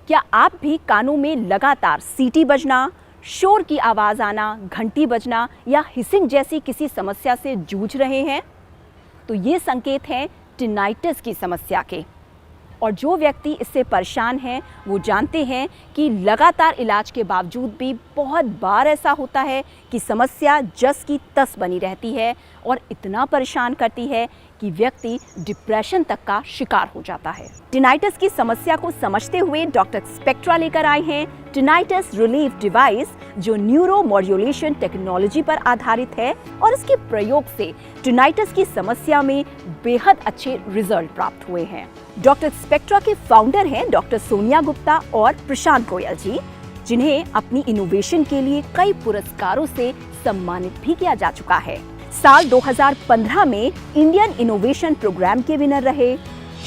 क्या आप भी कानों में लगातार सीटी बजना, शोर की आवाज़ आना, घंटी बजना या हिसिंग जैसी किसी समस्या से जूझ रहे हैं? तो ये संकेत हैं टिनाइटिस की समस्या के। और जो व्यक्ति इससे परेशान हैं वो जानते हैं कि लगातार इलाज के बावजूद भी बहुत बार ऐसा होता है कि समस्या जस की तस बनी रहती है और इतना परेशान करती है कि व्यक्ति डिप्रेशन तक का शिकार हो जाता है। टिनाइटिस की समस्या को समझते हुए डॉक्टर स्पेक्ट्रा लेकर आए हैं टिनाइटिस रिलीफ डिवाइस, जो न्यूरो मॉड्यूलेशन टेक्नोलॉजी पर आधारित है और इसके प्रयोग से टिनाइटिस की समस्या में बेहद अच्छे रिजल्ट प्राप्त हुए हैं। डॉक्टर स्पेक्ट्रा के फाउंडर हैं डॉक्टर सोनिया गुप्ता और प्रशांत गोयल जी, जिन्हें अपनी इनोवेशन के लिए कई पुरस्कारों से सम्मानित भी किया जा चुका है। साल 2015 में इंडियन इनोवेशन प्रोग्राम के विनर रहे,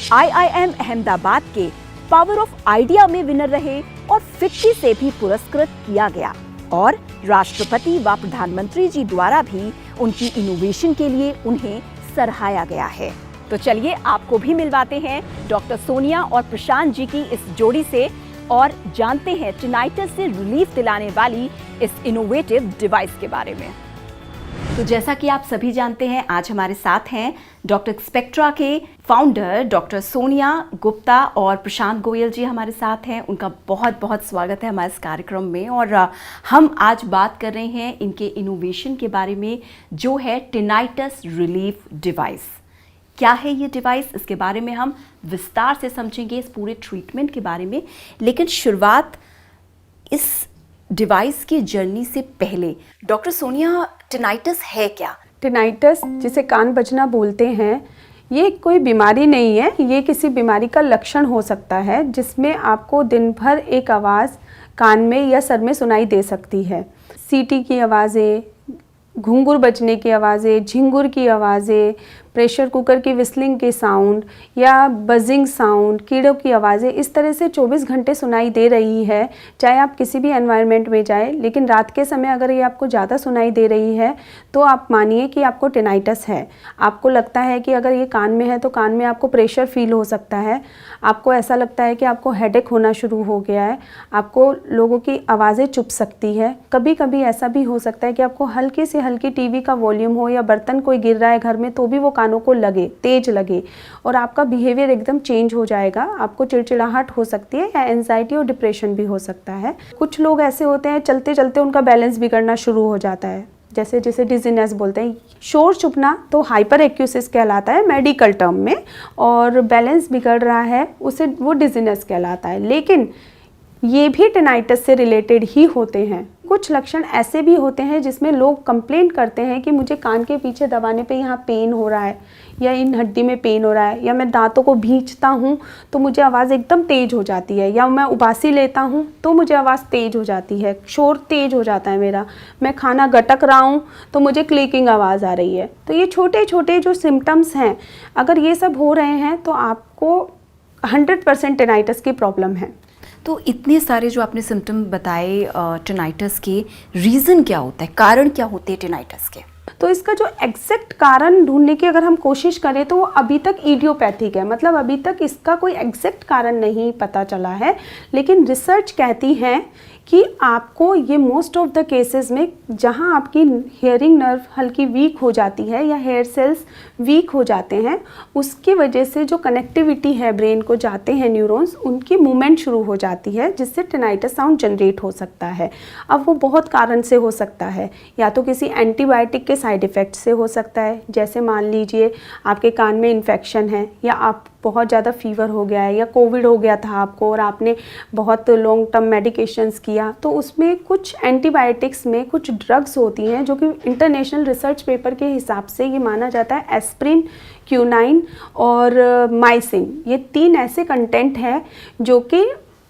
IIM अहमदाबाद के पावर ऑफ आइडिया में विनर रहे और FICCI से भी पुरस्कृत किया गया और राष्ट्रपति व प्रधानमंत्री जी द्वारा भी उनकी इनोवेशन के लिए उन्हें सराहाया गया है। तो चलिए आपको भी मिलवाते हैं डॉक्टर सोनिया और प्रशांत जी की इस जोड़ी से और जानते हैं टिनाइटिस से रिलीफ दिलाने वाली इस इनोवेटिव डिवाइस के बारे में। तो जैसा कि आप सभी जानते हैं, आज हमारे साथ हैं डॉक्टर स्पेक्ट्रा के फाउंडर डॉक्टर सोनिया गुप्ता और प्रशांत गोयल जी हमारे साथ हैं। उनका बहुत बहुत स्वागत है हमारे इस कार्यक्रम में। और हम आज बात कर रहे हैं इनके इनोवेशन के बारे में, जो है टिनाइटिस रिलीफ डिवाइस। क्या है ये डिवाइस, इसके बारे में हम विस्तार से समझेंगे, इस पूरे ट्रीटमेंट के बारे में। लेकिन शुरुआत इस डिवाइस की जर्नी से पहले, डॉक्टर सोनिया, टिनाइटिस है क्या? टिनाइटिस, जिसे कान बजना बोलते हैं, ये कोई बीमारी नहीं है। ये किसी बीमारी का लक्षण हो सकता है जिसमें आपको दिन भर एक आवाज़ कान में या सर में सुनाई दे सकती है। सीटी की आवाज़ें, घुंघरू बजने की आवाज़ें, झिंगुर की आवाज़ें, प्रेशर कुकर की विस्लिंग के साउंड या बजिंग साउंड, कीड़ों की आवाज़ें, इस तरह से 24 घंटे सुनाई दे रही है, चाहे आप किसी भी एनवायरनमेंट में जाए। लेकिन रात के समय अगर ये आपको ज़्यादा सुनाई दे रही है तो आप मानिए कि आपको टिनाइटिस है। आपको लगता है कि अगर ये कान में है तो कान में आपको प्रेशर फील हो सकता है, आपको ऐसा लगता है कि आपको हेडेक होना शुरू हो गया है, आपको लोगों की आवाज़ें चुभ सकती है। कभी कभी ऐसा भी हो सकता है कि आपको हल्की से हल्की टीवी का वॉल्यूम हो या बर्तन कोई गिर रहा है घर में तो भी वो कानों को लगे, तेज लगे, और आपका बिहेवियर एकदम चेंज हो जाएगा। आपको चिड़चिड़ाहट हो सकती है या एंजाइटी और डिप्रेशन भी हो सकता है। कुछ लोग ऐसे होते हैं, चलते चलते उनका बैलेंस बिगड़ना शुरू हो जाता है, जैसे जिसे डिजीनेस बोलते हैं। शोर चुभना तो हाइपर एक्यूसिस कहलाता है मेडिकल टर्म में, और बैलेंस बिगड़ रहा है उसे वो डिजीनेस कहलाता है। लेकिन ये भी टिनाइटिस से रिलेटेड ही होते हैं। कुछ लक्षण ऐसे भी होते हैं जिसमें लोग कंप्लेंट करते हैं कि मुझे कान के पीछे दबाने पे यहाँ पेन हो रहा है, या इन हड्डी में पेन हो रहा है, या मैं दांतों को भींचता हूँ तो मुझे आवाज़ एकदम तेज हो जाती है, या मैं उबासी लेता हूँ तो मुझे आवाज़ तेज हो जाती है, शोर तेज हो जाता है मेरा, मैं खाना गटक रहा हूँ तो मुझे क्लिकिंग आवाज़ आ रही है। तो ये छोटे छोटे जो सिम्टम्स हैं, अगर ये सब हो रहे हैं तो आपको 100% टिनाइटिस की प्रॉब्लम है। तो इतने सारे जो आपने सिम्टम बताए टिनाइटिस के, रीज़न क्या होता है, कारण क्या होते हैं टिनाइटिस के? तो इसका जो एग्जैक्ट कारण ढूंढने की अगर हम कोशिश करें तो वो अभी तक इडियोपैथिक है, मतलब अभी तक इसका कोई एग्जैक्ट कारण नहीं पता चला है। लेकिन रिसर्च कहती है कि आपको ये मोस्ट ऑफ द केसेस में जहाँ आपकी हेयरिंग नर्व हल्की वीक हो जाती है या हेयर सेल्स वीक हो जाते हैं, उसकी वजह से जो कनेक्टिविटी है ब्रेन को जाते हैं न्यूरॉन्स, उनकी मूवमेंट शुरू हो जाती है, जिससे टिनाइटिस साउंड जनरेट हो सकता है। अब वो बहुत कारण से हो सकता है, या तो किसी एंटीबायोटिक के साइड इफ़ेक्ट से हो सकता है, जैसे मान लीजिए आपके कान में इन्फेक्शन है, या आप बहुत ज़्यादा फीवर हो गया है, या कोविड हो गया था आपको और आपने बहुत लॉन्ग टर्म मेडिकेशंस किया, तो उसमें कुछ एंटीबायोटिक्स में कुछ ड्रग्स होती हैं जो कि इंटरनेशनल रिसर्च पेपर के हिसाब से ये माना जाता है एस्प्रिन, क्यूनाइन और माइसिन। ये 3 ऐसे कंटेंट हैं जो कि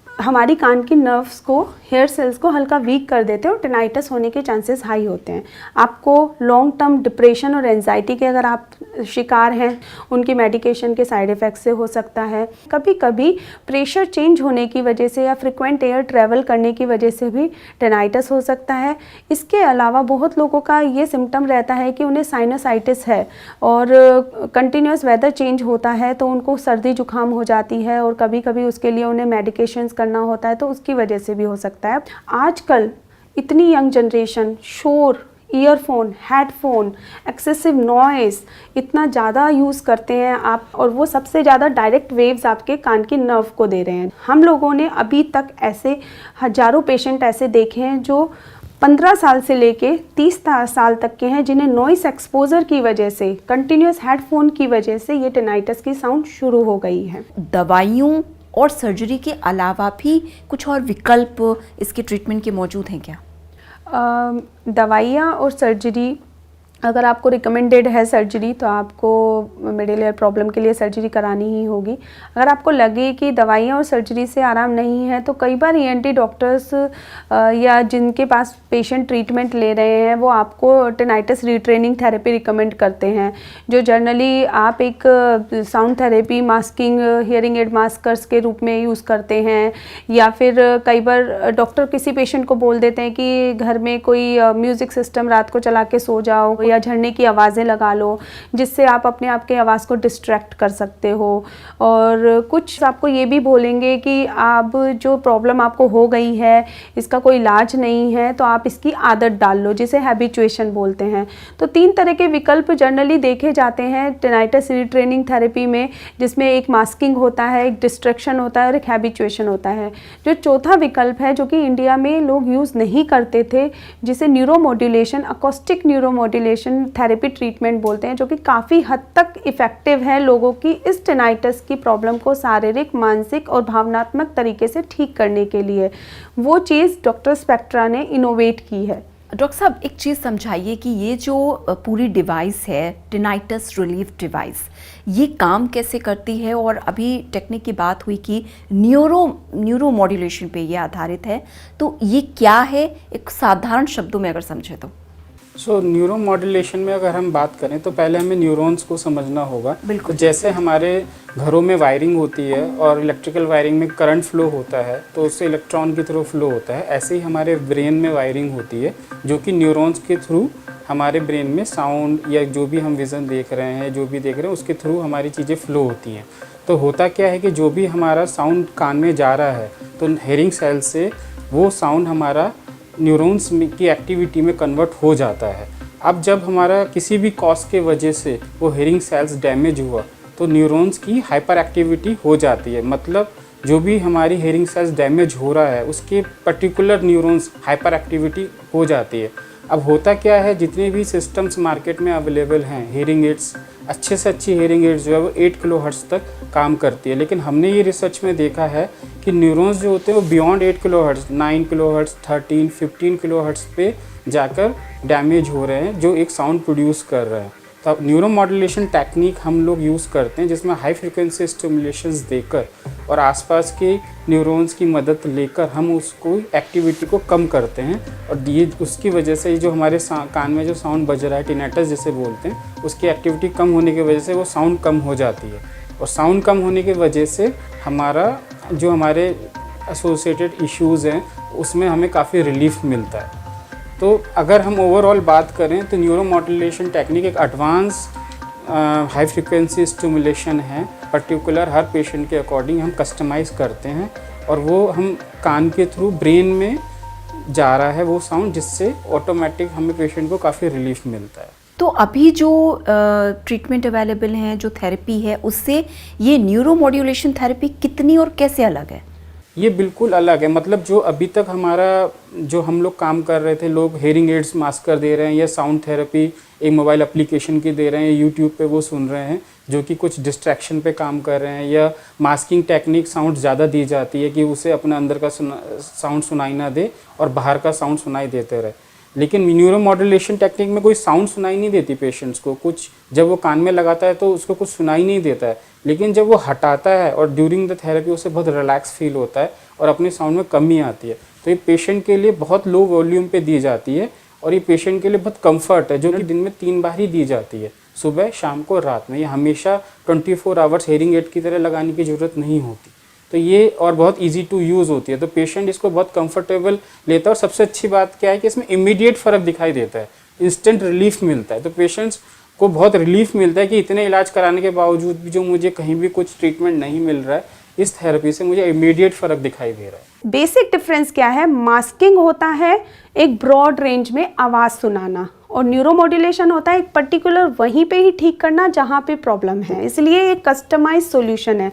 हमारी कान की नर्व्स को, हेयर सेल्स को हल्का वीक कर देते हैं और टिनाइटिस होने के चांसेस हाई होते हैं। आपको लॉन्ग टर्म डिप्रेशन और एंजाइटी के अगर आप शिकार हैं, उनकी मेडिकेशन के साइड इफ़ेक्ट से हो सकता है। कभी कभी प्रेशर चेंज होने की वजह से या फ्रिक्वेंट एयर ट्रैवल करने की वजह से भी टिनाइटिस हो सकता है। इसके अलावा बहुत लोगों का ये सिम्टम रहता है कि उन्हें साइनसाइटिस है और कंटिन्यूस वेदर चेंज होता है तो उनको सर्दी जुकाम हो जाती है, और कभी कभी उसके लिए उन्हें मेडिकेशंस करना होता है तो उसकी वजह से भी हो सकता है। आजकल इतनी यंग जनरेशन शोर, ईयरफोन, हेडफोन, एक्सेसिव नॉइस इतना ज़्यादा यूज़ करते हैं आप, और वो सबसे ज़्यादा डायरेक्ट वेव्स आपके कान की नर्व को दे रहे हैं। हम लोगों ने अभी तक ऐसे हज़ारों पेशेंट ऐसे देखे हैं जो 15 साल से लेके 30 साल तक के हैं, जिन्हें नॉइस एक्सपोजर की वजह से, कंटिन्यूस हेडफोन की वजह से ये टिनाइटस की साउंड शुरू हो गई है। दवाइयों और सर्जरी के अलावा भी कुछ और विकल्प इसके ट्रीटमेंट के मौजूद हैं क्या? दवाइयाँ और सर्जरी, अगर आपको रिकमेंडेड है सर्जरी तो आपको मिडिल ईयर प्रॉब्लम के लिए सर्जरी करानी ही होगी। अगर आपको लगे कि दवाइयाँ और सर्जरी से आराम नहीं है तो कई बार ईएनटी डॉक्टर्स या जिनके पास पेशेंट ट्रीटमेंट ले रहे हैं वो आपको टिनाइटस रीट्रेनिंग थेरेपी रिकमेंड करते हैं, जो जनरली आप एक sound therapy masking hearing aid maskers के रूप में यूज़ करते हैं, या फिर कई बार डॉक्टर किसी पेशेंट को बोल देते हैं कि घर में कोई म्यूज़िक सिस्टम रात को चला के सो जाओ या झरने की आवाज़ें लगा लो, जिससे आप अपने आप के आवाज़ को डिस्ट्रैक्ट कर सकते हो। और कुछ आपको ये भी बोलेंगे कि आप जो प्रॉब्लम आपको हो गई है इसका कोई इलाज नहीं है तो आप इसकी आदत डाल लो, जिसे हैबिचुएशन बोलते हैं। तो 3 तरह के विकल्प जनरली देखे जाते हैं टिनाइटस रीट्रेनिंग थेरेपी में, जिसमें एक मास्किंग होता है, एक डिस्ट्रैक्शन होता है और एक हैबिचुएशन होता है। जो चौथा विकल्प है जो कि इंडिया में लोग यूज़ नहीं करते थे, जिसे neuromodulation, acoustic neuromodulation therapy treatment बोलते हैं, जो कि काफ़ी हद तक इफ़ेक्टिव है लोगों की इस टिनाइटस की प्रॉब्लम को शारीरिक, मानसिक और भावनात्मक तरीके से ठीक करने के लिए। वो चीज़ डॉक्टर स्पेक्ट्रा ने इनोवेट की है। डॉक्टर साहब, एक चीज़ समझाइए कि ये जो पूरी डिवाइस है टिनाइटस रिलीफ डिवाइस, ये काम कैसे करती है? और अभी टेक्निक की बात हुई कि न्यूरो मॉड्यूलेशन पे ये आधारित है, तो ये क्या है एक साधारण शब्दों में अगर समझे तो? न्यूरो मॉड्यूलेशन में अगर हम बात करें तो पहले हमें न्यूरॉन्स को समझना होगा। बिल्कुल। तो जैसे हमारे घरों में वायरिंग होती है और इलेक्ट्रिकल वायरिंग में करंट फ्लो होता है तो उससे इलेक्ट्रॉन के थ्रू फ्लो होता है, ऐसे ही हमारे ब्रेन में वायरिंग होती है जो कि न्यूरॉन्स के थ्रू हमारे ब्रेन में साउंड या जो भी हम विज़न देख रहे हैं, जो भी देख रहे हैं, उसके थ्रू हमारी चीज़ें फ्लो होती हैं। तो होता क्या है कि जो भी हमारा साउंड कान में जा रहा है तो हेयरिंग सेल से वो साउंड हमारा न्यूरॉन्स की एक्टिविटी में कन्वर्ट हो जाता है। अब जब हमारा किसी भी कॉज के वजह से वो हेयरिंग सेल्स डैमेज हुआ तो न्यूरॉन्स की हाइपर एक्टिविटी हो जाती है, मतलब जो भी हमारी हेयरिंग सेल्स डैमेज हो रहा है उसके पर्टिकुलर न्यूरॉन्स हाइपर एक्टिविटी हो जाती है। अब होता क्या है, जितने भी सिस्टम्स मार्केट में अवेलेबल हैं हेयरिंग एड्स, अच्छे से अच्छी हेयरिंग एड्स जो है वो 8 किलोहर्ट्ज़ तक काम करती है, लेकिन हमने ये रिसर्च में देखा है कि न्यूरॉन्स जो होते हैं वो बियॉन्ड 8 किलोहर्ट्ज़, 9 किलोहर्ट्ज़, 13, 15 किलोहर्ट्ज़ पे जाकर डैमेज हो रहे हैं जो एक साउंड प्रोड्यूस कर रहे हैं। तो न्यूरो मॉड्यूलेशन टेक्निक हम लोग यूज़ करते हैं जिसमें हाई फ्रिक्वेंसी स्टिमुलेशंस देकर और आसपास के न्यूरॉन्स की मदद लेकर हम उसको एक्टिविटी को कम करते हैं, और ये उसकी वजह से जो हमारे कान में जो साउंड बज रहा है, टिनेटस जिसे बोलते हैं, उसकी एक्टिविटी कम होने की वजह से वो साउंड कम हो जाती है, और साउंड कम होने की वजह से हमारा जो हमारे एसोसिएटेड इश्यूज़ हैं उसमें हमें काफ़ी रिलीफ मिलता है। तो अगर हम ओवरऑल बात करें तो न्यूरो मॉड्यूलेशन टेक्निक एक एडवांस हाई फ्रिक्वेंसी स्टिमुलेशन है, पर्टिकुलर हर पेशेंट के अकॉर्डिंग हम कस्टमाइज़ करते हैं, और वो हम कान के थ्रू ब्रेन में जा रहा है वो साउंड, जिससे ऑटोमेटिक हमें पेशेंट को काफ़ी रिलीफ मिलता है। तो अभी जो ट्रीटमेंट अवेलेबल हैं, जो थेरेपी है, उससे ये न्यूरो मॉड्यूलेशन थेरेपी कितनी और कैसे अलग है? ये बिल्कुल अलग है, मतलब जो अभी तक हमारा जो हम लोग काम कर रहे थे, लोग हेयरिंग एड्स मास्कर दे रहे हैं या साउंड थेरेपी एक मोबाइल एप्लीकेशन की दे रहे हैं, यूट्यूब पे वो सुन रहे हैं जो कि कुछ डिस्ट्रैक्शन पे काम कर रहे हैं, या मास्किंग टेक्निक साउंड ज़्यादा दी जाती है कि उसे अपने अंदर का साउंड सुनाई ना दे और बाहर का साउंड सुनाई देते रहे। लेकिन न्यूरो मॉड्यूलेशन टेक्निक में कोई साउंड सुनाई नहीं देती पेशेंट्स को, कुछ जब वो कान में लगाता है तो उसको कुछ सुनाई नहीं देता है, लेकिन जब वो हटाता है और ड्यूरिंग द थेरेपी उसे बहुत रिलैक्स फील होता है और अपने साउंड में कमी आती है। तो ये पेशेंट के लिए बहुत लो वॉल्यूम पे दी जाती है, और ये पेशेंट के लिए बहुत कंफर्ट है, जो कि दिन में 3 बार ही दी जाती है, सुबह, शाम को, रात में। ये हमेशा 24 आवर्स हेयरिंग एड की तरह लगाने की ज़रूरत नहीं होती। तो ये और बहुत इजी टू यूज़ होती है, तो पेशेंट इसको बहुत कंफर्टेबल लेता है। और सबसे अच्छी बात क्या है कि इसमें इमीडिएट फ़र्क दिखाई देता है, इंस्टेंट रिलीफ मिलता है। तो पेशेंट्स को बहुत रिलीफ मिलता है कि इतने इलाज कराने के बावजूद भी जो मुझे कहीं भी कुछ ट्रीटमेंट नहीं मिल रहा है, इस थेरेपी से मुझे इमीडिएट फ़र्क दिखाई दे रहा है। बेसिक डिफरेंस क्या है? मास्किंग होता है एक ब्रॉड रेंज में आवाज़ सुनाना, और न्यूरोमॉड्यूलेशन होता है एक पर्टिकुलर वहीं पे ही ठीक करना जहाँ पे प्रॉब्लम है। इसलिए एक कस्टमाइज सॉल्यूशन है।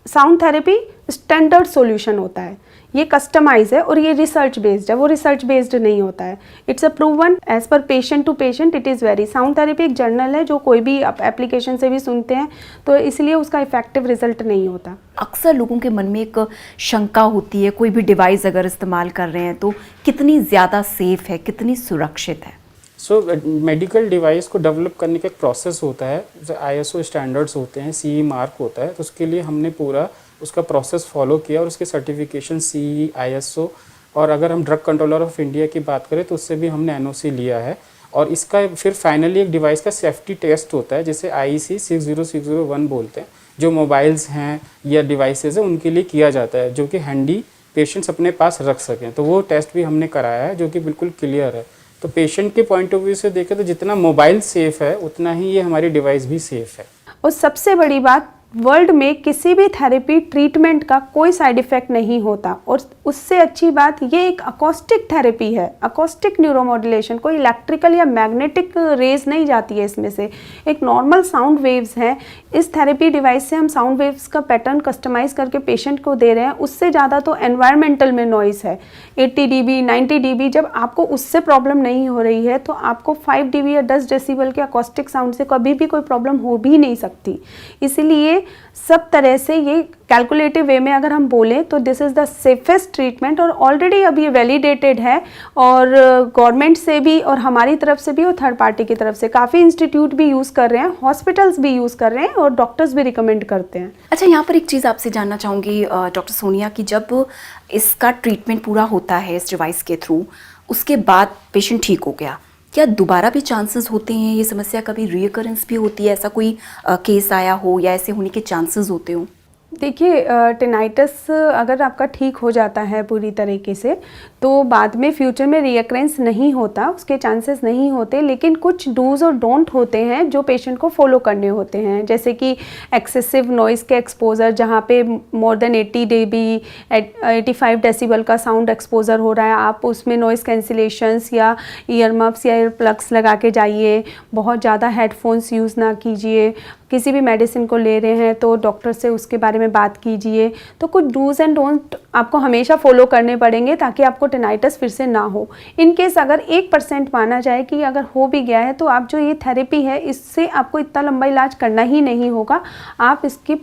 साउंड थेरेपी स्टैंडर्ड सॉल्यूशन होता है, ये कस्टमाइज है और ये रिसर्च बेस्ड है, वो रिसर्च बेस्ड नहीं होता है। It's a proven as per patient to patient it is very. Sound therapy एक जर्नल है जो कोई भी आप एप्लीकेशन से भी सुनते हैं, तो इसलिए उसका इफेक्टिव रिजल्ट नहीं होता। अक्सर लोगों के मन में एक शंका होती है, कोई भी डिवाइस अगर इस्तेमाल कर रहे हैं तो कितनी ज़्यादा सेफ है, कितनी सुरक्षित है? सो मेडिकल डिवाइस को डेवलप करने का एक प्रोसेस होता है, ISO स्टैंडर्ड्स होते हैं, CE मार्क होता है, तो उसके लिए हमने पूरा उसका प्रोसेस फॉलो किया और उसके सर्टिफिकेशन CE, ISO, और अगर हम ड्रग कंट्रोलर ऑफ इंडिया की बात करें तो उससे भी हमने NOC लिया है। और इसका फिर फाइनली एक डिवाइस का सेफ्टी टेस्ट होता है जिसे IEC 60601 बोलते हैं, जो मोबाइल्स हैं या डिवाइसेज हैं उनके लिए किया जाता है, जो कि हैंडी पेशेंट्स अपने पास रख सकें। तो वो टेस्ट भी हमने कराया है जो कि बिल्कुल क्लियर है। तो पेशेंट के पॉइंट ऑफ व्यू से देखें तो जितना मोबाइल सेफ़ है उतना ही ये हमारी डिवाइस भी सेफ़ है। और सबसे बड़ी बात, वर्ल्ड में किसी भी थेरेपी ट्रीटमेंट का कोई साइड इफ़ेक्ट नहीं होता, और उससे अच्छी बात ये एक अकोस्टिक थेरेपी है, अकोस्टिक न्यूरोमॉड्यूलेशन, कोई इलेक्ट्रिकल या मैग्नेटिक रेज नहीं जाती है इसमें से, एक नॉर्मल साउंड वेव्स हैं। इस थेरेपी डिवाइस से हम साउंड वेव्स का पैटर्न कस्टमाइज करके पेशेंट को दे रहे हैं। उससे ज़्यादा तो एनवायरमेंटल में नॉइज़ है 80 dB 90 dB। जब आपको उससे प्रॉब्लम नहीं हो रही है तो आपको 5 dB या 10 डेसिबल के अकोस्टिक साउंड से कभी भी कोई प्रॉब्लम हो भी नहीं सकती। इसलिए सब तरह से ये कैलकुलेटिव वे में अगर हम बोलें तो this is the safest treatment, और ऑलरेडी अब ये वैलिडेटेड है, और गवर्नमेंट से भी और हमारी तरफ से भी और थर्ड पार्टी की तरफ से काफ़ी इंस्टीट्यूट भी यूज़ कर रहे हैं, हॉस्पिटल्स भी यूज़ कर रहे हैं और डॉक्टर्स भी रिकमेंड करते हैं। अच्छा, यहाँ पर एक चीज़ आपसे जानना चाहूँगी डॉक्टर सोनिया कि जब इसका ट्रीटमेंट पूरा होता है इस डिवाइस के थ्रू, उसके बाद पेशेंट ठीक हो गया, क्या दोबारा भी चांसेस होते हैं? ये समस्या कभी रीअकरेंस भी होती है? ऐसा कोई केस आया हो या ऐसे होने के चांसेस होते हो? देखिए, टिनाइटस अगर आपका ठीक हो जाता है पूरी तरीके से तो बाद में फ्यूचर में रीअकरेंस नहीं होता, उसके चांसेस नहीं होते। लेकिन कुछ डूज और डोंट होते हैं जो पेशेंट को फॉलो करने होते हैं, जैसे कि एक्सेसिव नॉइज़ के एक्सपोजर, जहाँ पे मोर देन 80 dB 85 डेसिबल का साउंड एक्सपोजर हो रहा है, आप उसमें नॉइज़ कैंसिलेशंस या ईयर मफ्स या ईयर प्लग्स लगा के जाइए। बहुत ज़्यादा हेडफोन्स यूज़ ना कीजिए। किसी भी मेडिसिन को ले रहे हैं तो डॉक्टर से उसके बारे में बात कीजिए। तो कुछ डूज एंड डोंट आपको हमेशा फॉलो करने पड़ेंगे ताकि आपको टिनाइटस फिर से ना हो। इन केस अगर 1% माना जाए कि अगर हो भी गया है तो आप जो ये थेरेपी है इससे आपको इतना लंबा इलाज करना ही नहीं होगा। आप इसकी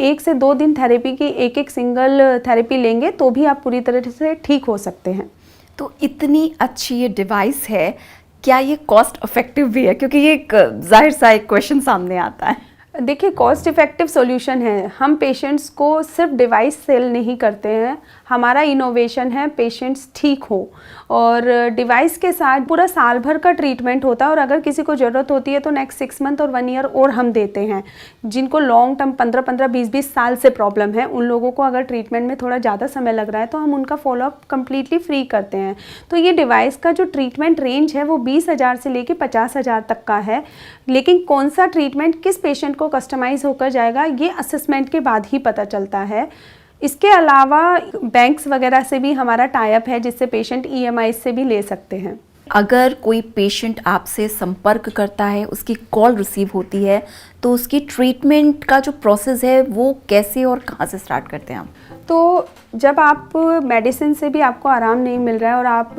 1 से 2 दिन थेरेपी की एक सिंगल थेरेपी लेंगे तो भी आप पूरी तरह से ठीक हो सकते हैं। तो इतनी अच्छी ये डिवाइस है, क्या ये कॉस्ट इफेक्टिव भी है? क्योंकि ये एक जाहिर सा एक क्वेश्चन सामने आता है। देखिए, कॉस्ट इफ़ेक्टिव सॉल्यूशन है। हम पेशेंट्स को सिर्फ डिवाइस सेल नहीं करते हैं, हमारा इनोवेशन है पेशेंट्स ठीक हो, और डिवाइस के साथ पूरा साल भर का ट्रीटमेंट होता है। और अगर किसी को ज़रूरत होती है तो नेक्स्ट 6 मंथ और 1 ईयर और हम देते हैं। जिनको लॉन्ग टर्म 15-15 20-20 साल से प्रॉब्लम है, उन लोगों को अगर ट्रीटमेंट में थोड़ा ज़्यादा समय लग रहा है तो हम उनका फॉलोअप कम्प्लीटली फ्री करते हैं। तो ये डिवाइस का जो ट्रीटमेंट रेंज है वो 20,000 से लेकर 50,000 तक का है। लेकिन कौन सा ट्रीटमेंट किस पेशेंट को कस्टमाइज होकर जाएगा ये असेसमेंट के बाद ही पता चलता है। इसके अलावा बैंक्स वगैरह से भी हमारा टाई अप है जिससे पेशेंट EMI से भी ले सकते हैं। अगर कोई पेशेंट आपसे संपर्क करता है, उसकी कॉल रिसीव होती है, तो उसकी ट्रीटमेंट का जो प्रोसेस है वो कैसे और कहाँ से स्टार्ट करते हैं आप? तो जब आप मेडिसिन से भी आपको आराम नहीं मिल रहा है और आप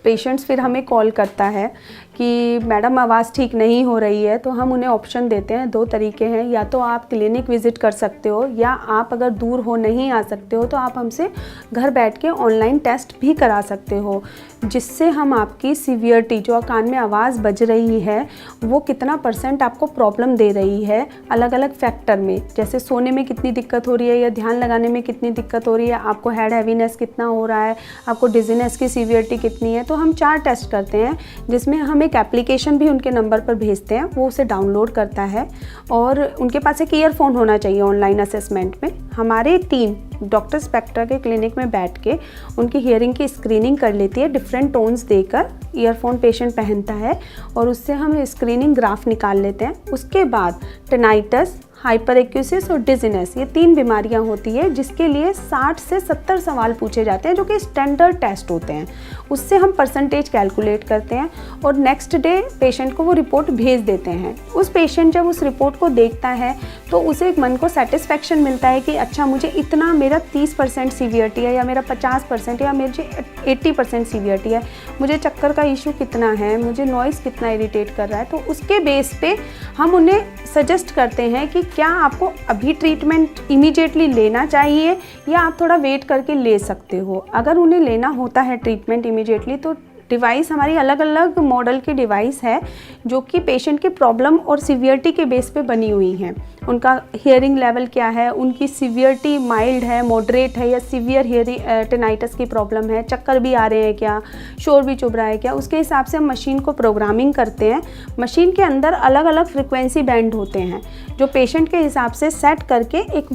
पेशेंट्स फिर हमें कॉल करता है कि मैडम आवाज़ ठीक नहीं हो रही है, तो हम उन्हें ऑप्शन देते हैं। 2 तरीके हैं, या तो आप क्लिनिक विज़िट कर सकते हो, या आप अगर दूर हो नहीं आ सकते हो तो आप हमसे घर बैठ के ऑनलाइन टेस्ट भी करा सकते हो, जिससे हम आपकी सीवियरिटी, जो कान में आवाज़ बज रही है वो कितना % आपको प्रॉब्लम दे रही है अलग अलग फैक्टर में, जैसे सोने में कितनी दिक्कत हो रही है या ध्यान लगाने में कितनी दिक्कत हो रही है, आपको हेड हैवीनेस कितना हो रहा है, आपको डिजीनेस की सीवियरिटी कितनी है। तो हम 4 टेस्ट करते हैं जिसमें हम एक एप्लीकेशन भी उनके नंबर पर भेजते हैं, वो उसे डाउनलोड करता है, और उनके पास एक ईयरफोन होना चाहिए ऑनलाइन असेसमेंट में। हमारी टीम डॉक्टर स्पेक्ट्रा के क्लिनिक में बैठ के उनकी हियरिंग की स्क्रीनिंग कर लेती है, डिफरेंट टोन्स देकर ईयरफोन पेशेंट पहनता है और उससे हम स्क्रीनिंग ग्राफ निकाल लेते हैं। उसके बाद टिनाइटस हाइपर एक्यूसिस और डिजीनेस, ये 3 बीमारियां होती है जिसके लिए 60 से 70 सवाल पूछे जाते हैं जो कि स्टैंडर्ड टेस्ट होते हैं। उससे हम परसेंटेज कैलकुलेट करते हैं और नेक्स्ट डे पेशेंट को वो रिपोर्ट भेज देते हैं। उस पेशेंट जब उस रिपोर्ट को देखता है तो उसे एक मन को सेटिस्फेक्शन मिलता है कि अच्छा मुझे इतना, मेरा 30% सीवियरिटी है या मेरा 50% या मुझे 80% सीवियरिटी है, मुझे चक्कर का इशू कितना है, मुझे नॉइज़ कितना इरिटेट कर रहा है। तो उसके बेस पे हम उन्हें सजेस्ट करते हैं कि क्या आपको अभी ट्रीटमेंट इमीडिएटली लेना चाहिए या आप थोड़ा वेट करके ले सकते हो। अगर उन्हें लेना होता है ट्रीटमेंट इमीडिएटली तो डिवाइस हमारी अलग अलग मॉडल की डिवाइस है जो कि पेशेंट के प्रॉब्लम और सीवियरिटी के बेस पे बनी हुई हैं। उनका हियरिंग लेवल क्या है, उनकी सीवियरिटी माइल्ड है, मॉडरेट है या सीवियर हियरिंग टिनाइटस की प्रॉब्लम है, चक्कर भी आ रहे हैं क्या, शोर भी चुभ रहा है क्या, उसके हिसाब से हम मशीन को प्रोग्रामिंग करते हैं। मशीन के अंदर अलग अलग फ्रिक्वेंसी बैंड होते हैं जो पेशेंट के हिसाब से सेट करके एक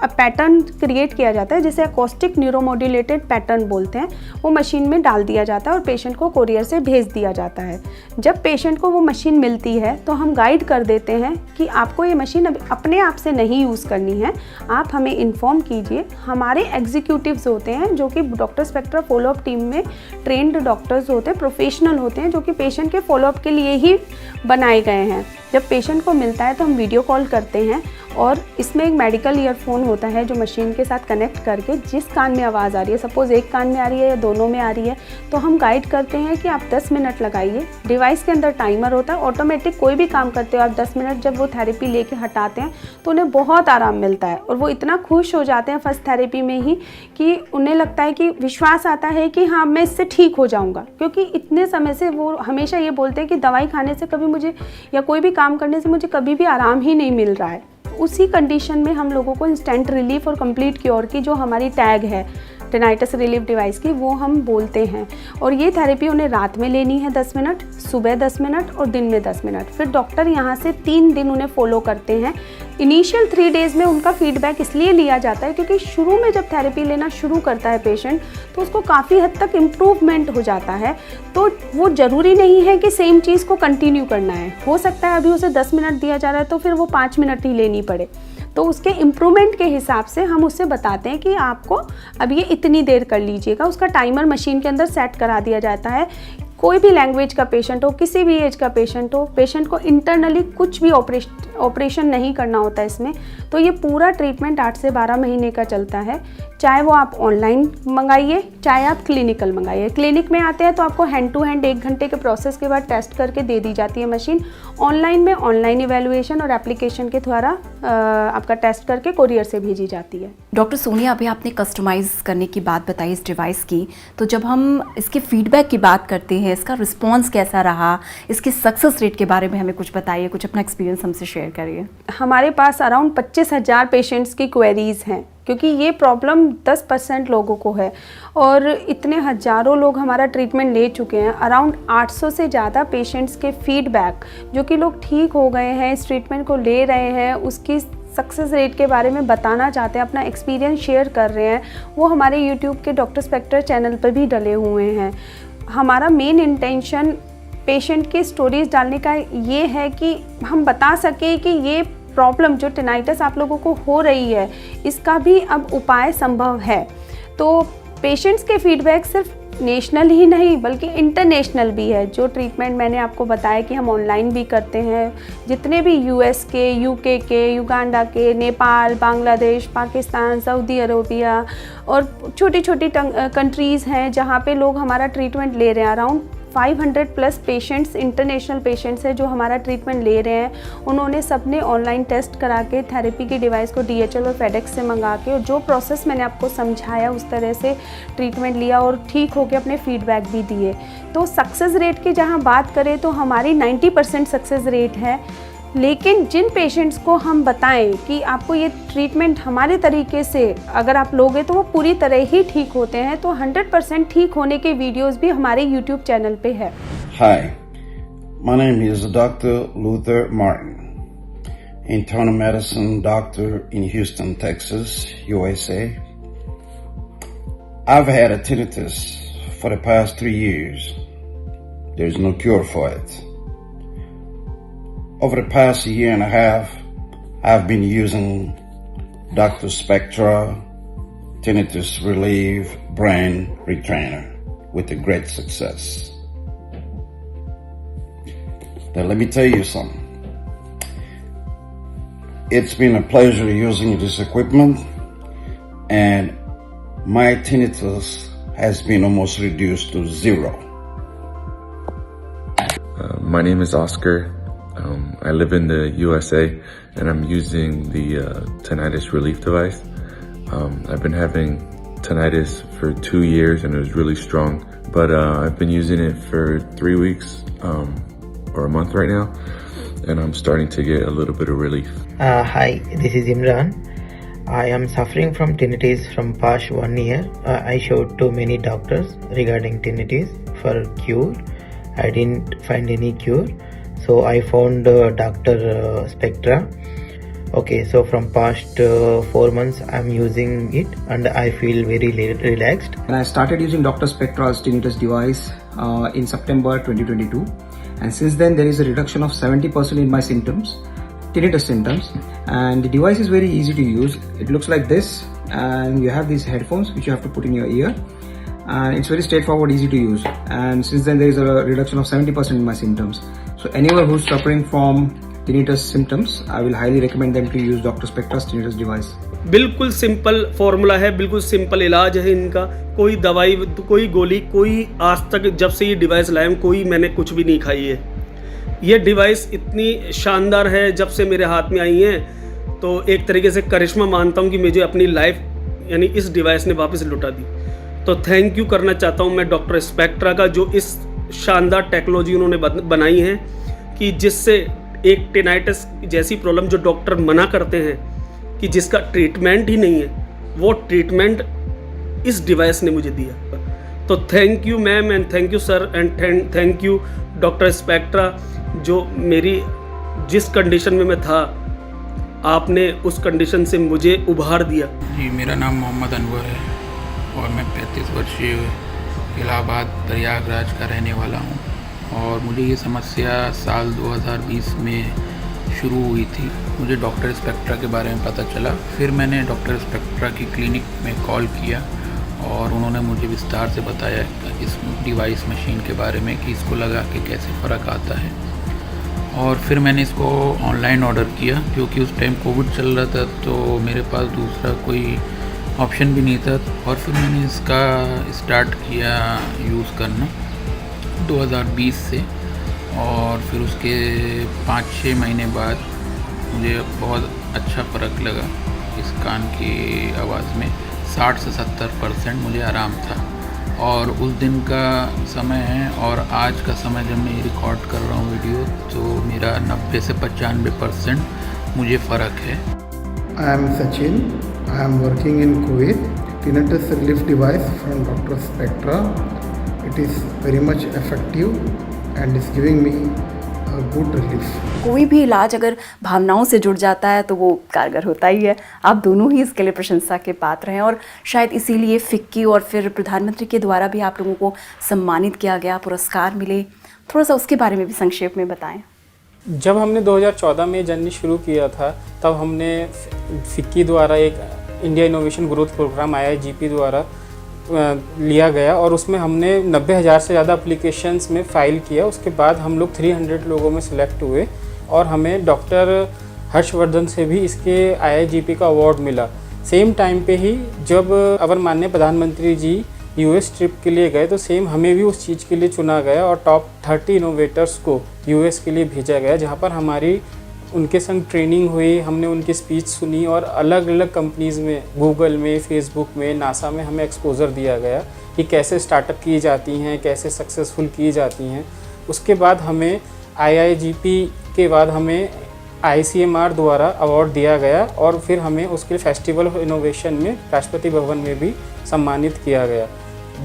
पैटर्न क्रिएट किया जाता है जिसे एकॉस्टिक न्यूरोमोड्यूलेटेड पैटर्न बोलते हैं। वो मशीन में डाल दिया जाता है और पेशेंट को कोरियर से भेज दिया जाता है। जब पेशेंट को वो मशीन मिलती है तो हम गाइड कर देते हैं कि आपको ये मशीन अपने आप से नहीं यूज़ करनी है, आप हमें इन्फॉर्म कीजिए। हमारे एग्जीक्यूटिव्स होते हैं जो कि डॉक्टर स्पेक्ट्रा फॉलोअप टीम में ट्रेंड डॉक्टर्स होते हैं, प्रोफेशनल होते हैं जो कि पेशेंट के फॉलोअप के लिए ही बनाए गए हैं। जब पेशेंट को मिलता है तो हम वीडियो कॉल करते हैं और इसमें एक मेडिकल ईयरफोन होता है जो मशीन के साथ कनेक्ट करके जिस कान में आवाज़ आ रही है, सपोज़ एक कान में आ रही है या दोनों में आ रही है, तो हम गाइड करते हैं कि आप 10 मिनट लगाइए। डिवाइस के अंदर टाइमर होता है, ऑटोमेटिक कोई भी काम करते हो आप 10 मिनट जब वो थेरेपी लेके हटाते हैं तो उन्हें बहुत आराम मिलता है और वो इतना खुश हो जाते हैं फर्स्ट थेरेपी में ही कि उन्हें लगता है कि विश्वास आता है कि हाँ मैं इससे ठीक हो जाऊँगा। क्योंकि इतने समय से वो हमेशा ये बोलते हैं कि दवाई खाने से कभी मुझे या कोई भी काम करने से मुझे कभी भी आराम ही नहीं मिल रहा है। उसी कंडीशन में हम लोगों को इंस्टेंट रिलीफ और कंप्लीट क्योर की जो हमारी टैग है टिनाइटस रिलीफ डिवाइस की, वो हम बोलते हैं। और ये थेरेपी उन्हें रात में लेनी है 10 मिनट, सुबह 10 मिनट और दिन में 10 मिनट। फिर डॉक्टर यहाँ से 3 दिन उन्हें फॉलो करते हैं। इनिशियल 3 डेज़ में उनका फीडबैक इसलिए लिया जाता है क्योंकि शुरू में जब थेरेपी लेना शुरू करता है पेशेंट तो उसको काफ़ी हद तक इम्प्रूवमेंट हो जाता है। तो वो ज़रूरी नहीं है कि सेम चीज़ को कंटिन्यू करना है, हो सकता है अभी उसे 10 मिनट दिया जा रहा है तो फिर वो 5 मिनट ही लेनी पड़े। तो उसके इम्प्रूवमेंट के हिसाब से हम उससे बताते हैं कि आपको अब ये इतनी देर कर लीजिएगा। उसका टाइमर मशीन के अंदर सेट करा दिया जाता है। कोई भी लैंग्वेज का पेशेंट हो, किसी भी एज का पेशेंट हो, पेशेंट को इंटरनली कुछ भी ऑपरेशन नहीं करना होता इसमें। तो ये पूरा ट्रीटमेंट 8 से 12 महीने का चलता है। चाहे वो आप ऑनलाइन मंगाइए, चाहे आप क्लिनिकल मंगाइए। क्लिनिक में आते हैं तो आपको हैंड टू हैंड 1 घंटे के प्रोसेस के बाद टेस्ट करके दे दी जाती है मशीन। ऑनलाइन में ऑनलाइन इवैल्यूएशन और एप्लीकेशन के द्वारा आपका टेस्ट करके कोरियर से भेजी जाती है। डॉक्टर सोनिया, अभी आपने कस्टमाइज़ करने की बात बताई इस डिवाइस की, तो जब हम इसके फीडबैक की बात करते हैं, इसका रिस्पॉन्स कैसा रहा, इसके सक्सेस रेट के बारे में हमें कुछ बताइए, कुछ अपना एक्सपीरियंस हमसे शेयर करिए। हमारे पास अराउंड 25,000 पेशेंट्स की क्वेरीज़ हैं क्योंकि ये प्रॉब्लम 10% लोगों को है और इतने हज़ारों लोग हमारा ट्रीटमेंट ले चुके हैं। अराउंड 800 से ज़्यादा पेशेंट्स के फीडबैक जो कि लोग ठीक हो गए हैं, इस ट्रीटमेंट को ले रहे हैं, उसकी सक्सेस रेट के बारे में बताना चाहते हैं, अपना एक्सपीरियंस शेयर कर रहे हैं, वो हमारे यूट्यूब के डॉक्टर स्पेक्ट्रा चैनल पर भी डले हुए हैं। हमारा मेन इंटेंशन पेशेंट की स्टोरीज डालने का ये है कि हम बता सकें कि ये प्रॉब्लम जो टिनाइटस आप लोगों को हो रही है इसका भी अब उपाय संभव है। तो पेशेंट्स के फीडबैक सिर्फ नेशनल ही नहीं बल्कि इंटरनेशनल भी है। जो ट्रीटमेंट मैंने आपको बताया कि हम ऑनलाइन भी करते हैं, जितने भी यूएस के, यूके के, युगांडा के, नेपाल, बांग्लादेश, पाकिस्तान, सऊदी अरेबिया और छोटी छोटी कंट्रीज़ हैं जहाँ पे लोग हमारा ट्रीटमेंट ले रहे हैं। Around 500 plus patients international patients हैं जो हमारा ट्रीटमेंट ले रहे हैं। उन्होंने सबने ऑनलाइन टेस्ट करा के थेरेपी की डिवाइस को DHL और FedEx से मंगा के और जो प्रोसेस मैंने आपको समझाया उस तरह से ट्रीटमेंट लिया और ठीक होकर अपने फीडबैक भी दिए। तो सक्सेस रेट की जहाँ बात करें तो हमारी 90% सक्सेस रेट है। लेकिन जिन पेशेंट्स को हम बताएं कि आपको ये ट्रीटमेंट हमारे तरीके से अगर आप लोगे तो वो पूरी तरह ही ठीक होते हैं, तो 100% ठीक होने के वीडियोस भी हमारे YouTube चैनल पे है। Hi, my name is Dr. Luther Martin, internal medicine doctor in Houston, Texas, USA. I've had a tinnitus for the past 3 years. There's no cure for it. Over the past year and a half, I've been using Dr. Spectra Tinnitus Relief Brain Retrainer with a great success. Now let me tell you something. It's been a pleasure using this equipment, and my tinnitus has been almost reduced to zero. My name is Oscar. I live in the USA, and I'm using the tinnitus relief device. I've been having tinnitus for 2 years, and it was really strong. But I've been using it for 3 weeks or a month right now, and I'm starting to get a little bit of relief. Hi, this is Imran. I am suffering from tinnitus from past 1 year. I showed to many doctors regarding tinnitus for cure. I didn't find any cure, so I found Dr. Spectra. Okay, so from past 4 months I'm using it and I feel very relaxed. And I started using Dr. Spectra's tinnitus device in September 2022, and since then there is a reduction of 70% in my symptoms, tinnitus symptoms, and the device is very easy to use. It looks like this, and you have these headphones which you have to put in your ear, and it's very straightforward, easy to use. And since then there is a reduction of 70% in my symptoms. So anyone who's suffering from tinnitus symptoms, I will highly recommend them to use Dr. Spectra's tinnitus device. बिल्कुल simple formula है, बिल्कुल simple इलाज है इनका। कोई दवाई, कोई गोली, कोई आज तक जब से ये डिवाइस लाए मैंने कुछ भी नहीं खाई है। ये डिवाइस इतनी शानदार है, जब से मेरे हाथ में आई है तो एक तरीके से करिश्मा मानता हूँ कि मुझे अपनी लाइफ यानी इस डिवाइस ने वापस लौटा दी। तो थैंक यू करना चाहता हूँ मैं डॉक्टर स्पेक्ट्रा का, जो इस शानदार टेक्नोलॉजी उन्होंने बनाई है कि जिससे एक टिनाइटिस जैसी प्रॉब्लम जो डॉक्टर मना करते हैं कि जिसका ट्रीटमेंट ही नहीं है, वो ट्रीटमेंट इस डिवाइस ने मुझे दिया। तो thank you ma'am and thank you sir and thank you doctor spectra, जो मेरी जिस कंडीशन में मैं था आपने उस कंडीशन से मुझे उभार दिया। जी, मेरा नाम मोहम्मद अनवर है और मैं 35 वर्षीय इलाहाबाद प्रयागराज का रहने वाला हूँ। और मुझे ये समस्या साल 2020 में शुरू हुई थी। मुझे डॉक्टर स्पेक्ट्रा के बारे में पता चला, फिर मैंने डॉक्टर स्पेक्ट्रा की क्लिनिक में कॉल किया और उन्होंने मुझे विस्तार से बताया इस डिवाइस मशीन के बारे में कि इसको लगा के कैसे फ़र्क आता है। और फिर मैंने इसको ऑनलाइन ऑर्डर किया, क्योंकि उस टाइम कोविड चल रहा था तो मेरे पास दूसरा कोई ऑप्शन भी नहीं था। और फिर मैंने इसका स्टार्ट किया यूज़ करना 2020 से, और फिर उसके 5-6 महीने बाद मुझे बहुत अच्छा फ़र्क लगा। इस कान की आवाज़ में 60 से 70% मुझे आराम था। और उस दिन का समय है और आज का समय जब मैं रिकॉर्ड कर रहा हूँ वीडियो, तो मेरा 90 से 95% मुझे फ़र्क है। I am Sachin. I am working in Kuwait. Tinnitus relief device from Dr. Spectra. It is very much effective and is giving me a good relief. कोई भी इलाज अगर भावनाओं से जुड़ जाता है तो वो कारगर होता ही है। आप दोनों ही इसके लिए प्रशंसा के पात्र हैं और शायद इसीलिए फिक्की और फिर प्रधानमंत्री के द्वारा भी आप लोगों को सम्मानित किया गया, पुरस्कार मिले। थोड़ा सा उसके बारे में भी संक्षेप में बताएं। जब हमने 2014 में जर्नी शुरू किया था, तब हमने फिक्की द्वारा एक India innovation growth program IIGP द्वारा लिया गया और उसमें हमने 90,000 से ज़्यादा एप्लीकेशंस में फ़ाइल किया। उसके बाद हम लोग 300 लोगों में सिलेक्ट हुए और हमें डॉक्टर हर्षवर्धन से भी इसके IIGP का अवार्ड मिला। सेम टाइम पे ही जब अवर माननीय प्रधानमंत्री जी US ट्रिप के लिए गए तो सेम हमें भी उस चीज़ के लिए चुना गया और टॉप 30 इनोवेटर्स को US के लिए भेजा गया, जहाँ पर हमारी उनके संग ट्रेनिंग हुई, हमने उनकी स्पीच सुनी और अलग अलग कंपनीज़ में, गूगल में, फेसबुक में, नासा में हमें एक्सपोजर दिया गया कि कैसे स्टार्टअप की जाती हैं, कैसे सक्सेसफुल की जाती हैं। उसके बाद हमें IIGP के बाद हमें ICMR द्वारा अवार्ड दिया गया और फिर हमें उसके फेस्टिवल ऑफ इनोवेशन में राष्ट्रपति भवन में भी सम्मानित किया गया।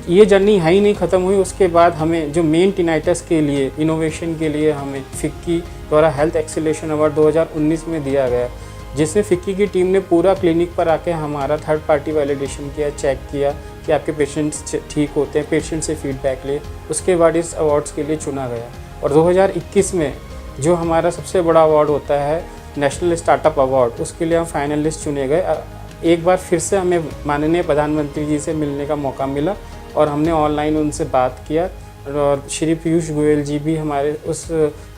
ये जर्नी यहाँ ही नहीं ख़त्म हुई, उसके बाद हमें जो मेन टिनाइटस के लिए इनोवेशन के लिए हमें फिक्की द्वारा हेल्थ एक्सीलेशन अवार्ड 2019 में दिया गया, जिसमें फिक्की की टीम ने पूरा क्लिनिक पर आके हमारा थर्ड पार्टी वैलिडेशन किया, चेक किया कि आपके पेशेंट्स ठीक होते हैं, पेशेंट से फीडबैक लिए। उसके बाद इस अवार्ड्स के लिए चुना गया और 2021 में जो हमारा सबसे बड़ा अवार्ड होता है नेशनल स्टार्टअप अवार्ड, उसके लिए हम फाइनलिस्ट चुने गए। एक बार फिर से हमें माननीय प्रधानमंत्री जी से मिलने का मौका मिला और हमने ऑनलाइन उनसे बात किया और श्री पीयूष गोयल जी भी हमारे उस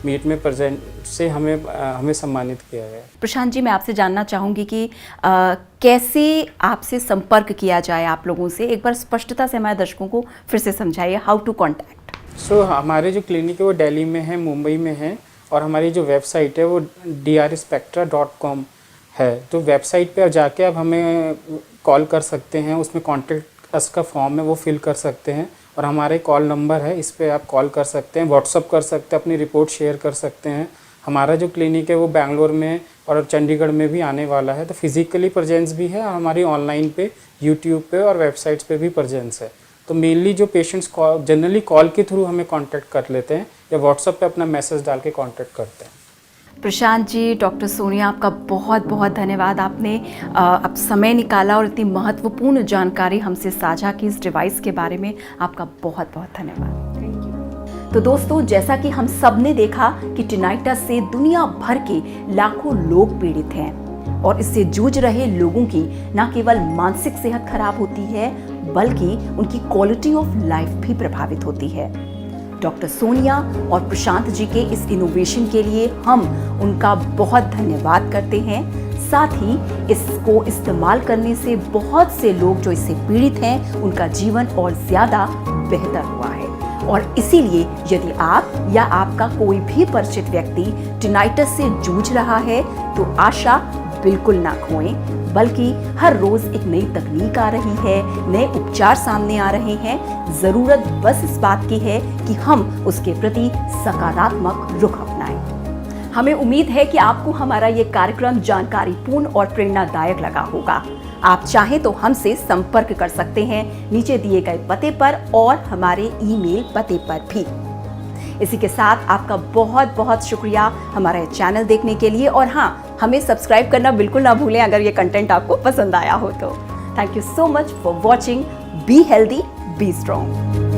मीट में प्रेजेंट से हमें सम्मानित किया गया। प्रशांत जी, मैं आपसे जानना चाहूँगी कि कैसे आपसे संपर्क किया जाए आप लोगों से, एक बार स्पष्टता से हमारे दर्शकों को फिर से समझाइए, हाउ टू कॉन्टैक्ट। हमारे जो क्लिनिक है वो दिल्ली में है, मुंबई में है, और हमारी जो वेबसाइट है वो drspectra.com है। तो वेबसाइट पे जाके आप हमें कॉल कर सकते हैं, उसमें कॉन्टैक्ट अस का फॉर्म है वो फिल कर सकते हैं, और हमारे कॉल नंबर है, इस पे आप कॉल कर सकते हैं, व्हाट्सअप कर सकते हैं, अपनी रिपोर्ट शेयर कर सकते हैं। हमारा जो क्लिनिक है वो बेंगलोर में और चंडीगढ़ में भी आने वाला है, तो फिजिकली प्रेजेंस भी है, हमारी ऑनलाइन पे, यूट्यूब पे और वेबसाइट्स पे भी प्रेजेंस है। तो मेनली जो पेशेंट्स जनरली कॉल के थ्रू हमें कांटेक्ट कर लेते हैं या व्हाट्सएप पे अपना मैसेज डाल के कांटेक्ट करते हैं। प्रशांत जी, डॉक्टर सोनिया, आपका बहुत बहुत धन्यवाद। आपने अब समय निकाला और इतनी महत्वपूर्ण जानकारी हमसे साझा की इस डिवाइस के बारे में। आपका बहुत बहुत धन्यवाद। Thank you. तो दोस्तों, जैसा कि हम सब ने देखा कि टिनाइटस से दुनिया भर के लाखों लोग पीड़ित हैं और इससे जूझ रहे लोगों की न केवल मानसिक सेहत खराब होती है बल्कि उनकी क्वालिटी ऑफ लाइफ भी प्रभावित होती है। डॉक्टर सोनिया और प्रशांत जी के इस इनोवेशन के लिए हम उनका बहुत धन्यवाद करते हैं। साथ ही इसको इस्तेमाल करने से बहुत से लोग जो इससे पीड़ित हैं उनका जीवन और ज़्यादा बेहतर हुआ है। और इसीलिए यदि आप या आपका कोई भी परिचित व्यक्ति टिनाइटस से जूझ रहा है तो आशा बिल्कुल ना खोएं, बल्कि हर रोज एक नई तकनीक आ रही है, नए उपचार सामने आ रहे हैं। जरूरत बस इस बात की है कि हम उसके प्रति सकारात्मक रुख अपनाएं। हमें उम्मीद है कि आपको हमारा ये कार्यक्रम जानकारीपूर्ण और प्रेरणादायक लगा होगा। आप चाहें तो हमसे संपर्क कर सकते हैं नीचे दिए गए पते पर और हमारे ईमेल पते पर भी। इसी के साथ आपका बहुत बहुत शुक्रिया हमारा ये चैनल देखने के लिए, और हाँ, हमें सब्सक्राइब करना बिल्कुल ना भूलें अगर ये कंटेंट आपको पसंद आया हो तो। Thank you so much for watching. Be healthy, be strong.